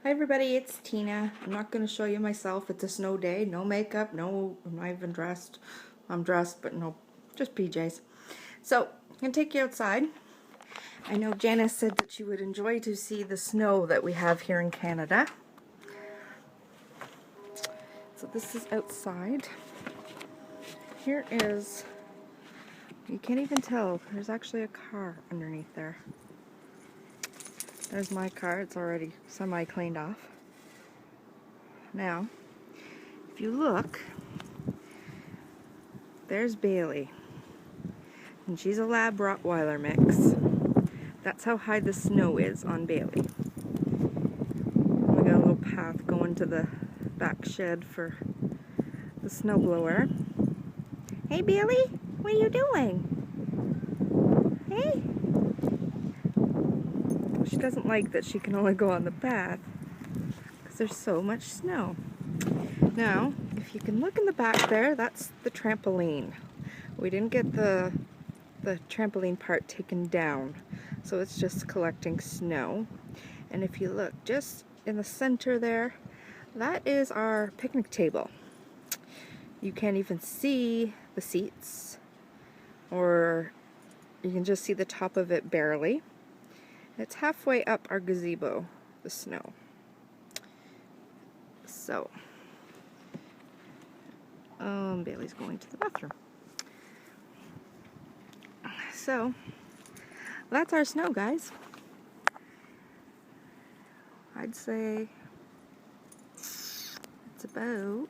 Hi everybody, it's Tina. I'm not going to show you myself. It's a snow day. No makeup, no, I'm not even dressed. I'm dressed, but no, just PJs. So, I'm going to take you outside. I know Janice said that she would enjoy to see the snow that we have here in Canada. So this is outside. Here is, you can't even tell, there's actually a car underneath there. There's my car. It's already semi-cleaned off. Now, if you look, there's Bailey, and she's a Lab Rottweiler mix. That's how high the snow is on Bailey. We got a little path going to the back shed for the snowblower. Hey Bailey, what are you doing? Hey? She doesn't like that she can only go on the path because there's so much snow. Now, if you can look in the back there, that's the trampoline. We didn't get the trampoline part taken down, so it's just collecting snow. And if you look just in the center there, that is our picnic table. You can't even see the seats, or you can just see the top of it barely. It's halfway up our gazebo, the snow. So, Bailey's going to the bathroom. So, that's our snow, guys. I'd say it's about,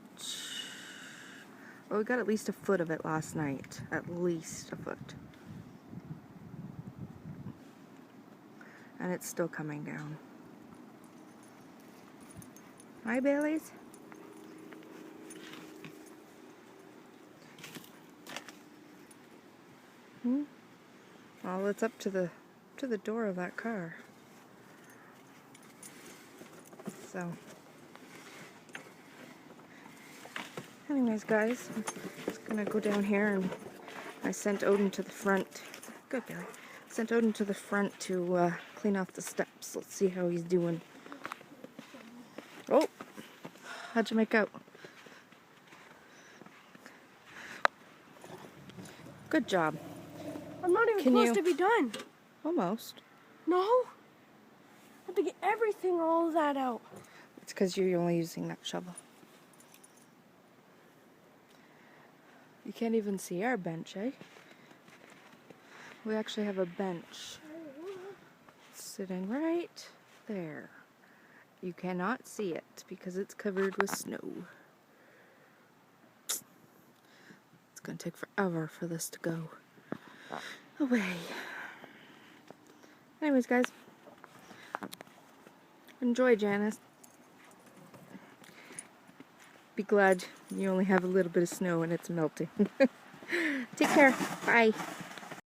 well, we got at least a foot of it last night. At least a foot. And it's still coming down. Hi, Bailey's. Well, it's up to the door of that car. So, anyways, guys, I'm just gonna go down here, and I sent Odin to the front. Good, Billy. Sent Odin to the front to clean off the steps. Let's see how he's doing. Oh, how'd you make out? Good job. I'm not even close to be done. Almost. No? I have to get everything, all of that out. It's because you're only using that shovel. You can't even see our bench, eh? We actually have a bench sitting right there. You cannot see it because it's covered with snow. It's going to take forever for this to go away. Anyways, guys, enjoy, Janice. Be glad you only have a little bit of snow and it's melting. Take care. Bye.